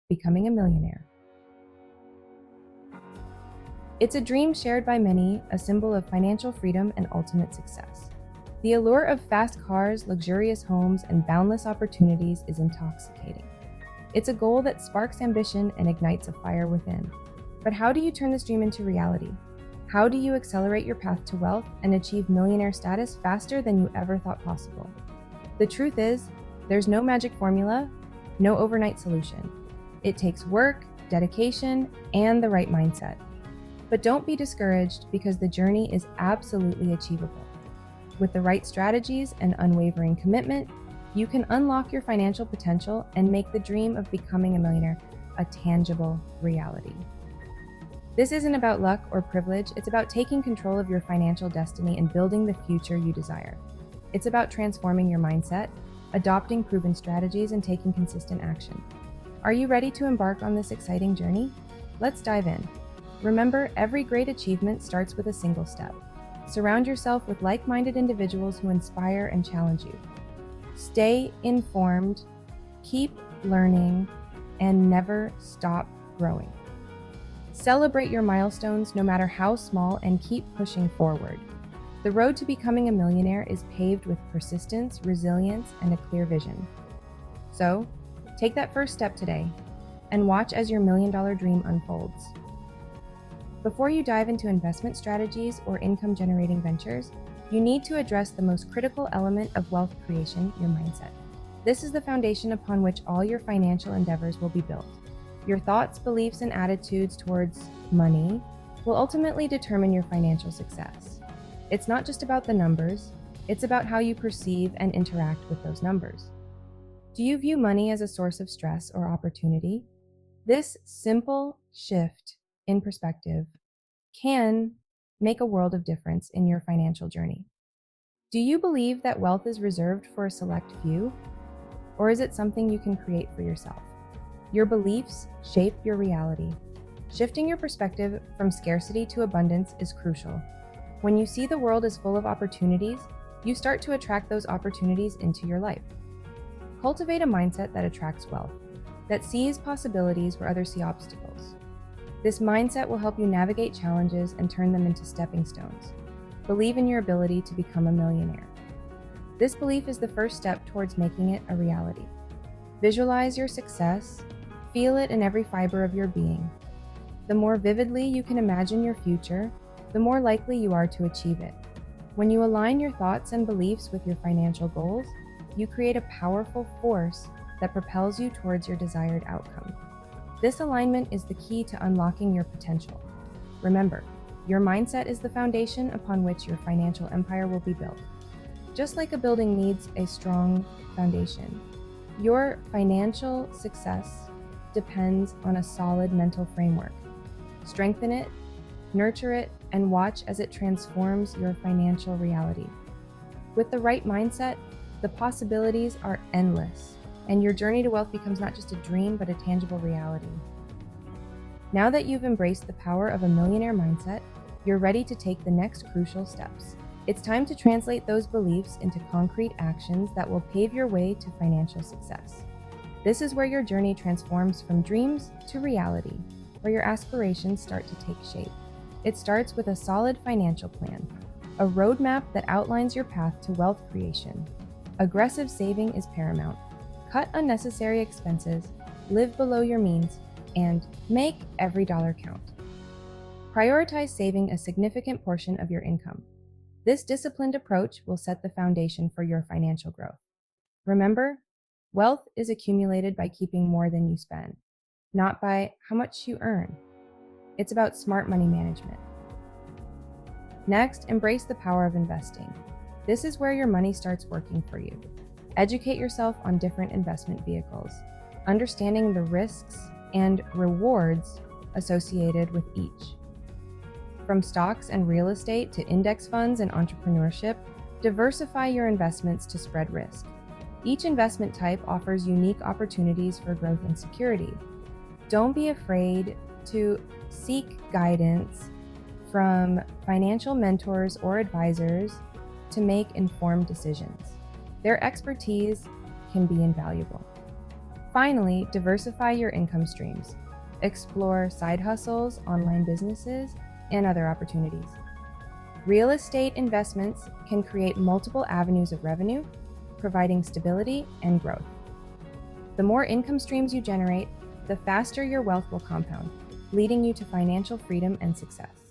becoming a millionaire. It's a dream shared by many, a symbol of financial freedom and ultimate success. The allure of fast cars, luxurious homes, and boundless opportunities is intoxicating. It's a goal that sparks ambition and ignites a fire within. But how do you turn this dream into reality? How do you accelerate your path to wealth and achieve millionaire status faster than you ever thought possible? The truth is, there's no magic formula, no overnight solution. It takes work, dedication, and the right mindset. But don't be discouraged because the journey is absolutely achievable. With the right strategies and unwavering commitment, you can unlock your financial potential and make the dream of becoming a millionaire a tangible reality. This isn't about luck or privilege, it's about taking control of your financial destiny and building the future you desire. It's about transforming your mindset, adopting proven strategies, and taking consistent action. Are you ready to embark on this exciting journey? Let's dive in. Remember, every great achievement starts with a single step. Surround yourself with like-minded individuals who inspire and challenge you. Stay informed, keep learning, and never stop growing. Celebrate your milestones, no matter how small, and keep pushing forward. The road to becoming a millionaire is paved with persistence, resilience, and a clear vision. So, take that first step today and watch as your million-dollar dream unfolds. Before you dive into investment strategies or income-generating ventures, you need to address the most critical element of wealth creation, your mindset. This is the foundation upon which all your financial endeavors will be built. Your thoughts, beliefs, and attitudes towards money will ultimately determine your financial success. It's not just about the numbers, it's about how you perceive and interact with those numbers. Do you view money as a source of stress or opportunity? This simple shift in perspective can make a world of difference in your financial journey. Do you believe that wealth is reserved for a select few, or is it something you can create for yourself? Your beliefs shape your reality. Shifting your perspective from scarcity to abundance is crucial. When you see the world as full of opportunities, you start to attract those opportunities into your life. Cultivate a mindset that attracts wealth, that sees possibilities where others see obstacles. This mindset will help you navigate challenges and turn them into stepping stones. Believe in your ability to become a millionaire. This belief is the first step towards making it a reality. Visualize your success, feel it in every fiber of your being. The more vividly you can imagine your future, the more likely you are to achieve it. When you align your thoughts and beliefs with your financial goals, you create a powerful force that propels you towards your desired outcome. This alignment is the key to unlocking your potential. Remember, your mindset is the foundation upon which your financial empire will be built. Just like a building needs a strong foundation, your financial success depends on a solid mental framework. Strengthen it, nurture it, and watch as it transforms your financial reality. With the right mindset, the possibilities are endless, and your journey to wealth becomes not just a dream, but a tangible reality. Now that you've embraced the power of a millionaire mindset, you're ready to take the next crucial steps. It's time to translate those beliefs into concrete actions that will pave your way to financial success. This is where your journey transforms from dreams to reality, where your aspirations start to take shape. It starts with a solid financial plan, a roadmap that outlines your path to wealth creation. Aggressive saving is paramount. Cut unnecessary expenses, live below your means, and make every dollar count. Prioritize saving a significant portion of your income. This disciplined approach will set the foundation for your financial growth. Remember, wealth is accumulated by keeping more than you spend, not by how much you earn. It's about smart money management. Next, embrace the power of investing. This is where your money starts working for you. Educate yourself on different investment vehicles, understanding the risks and rewards associated with each. From stocks and real estate to index funds and entrepreneurship, diversify your investments to spread risk. Each investment type offers unique opportunities for growth and security. Don't be afraid to seek guidance from financial mentors or advisors to make informed decisions. Their expertise can be invaluable. Finally, diversify your income streams. Explore side hustles, online businesses, and other opportunities. Real estate investments can create multiple avenues of revenue, providing stability and growth. The more income streams you generate, the faster your wealth will compound, leading you to financial freedom and success.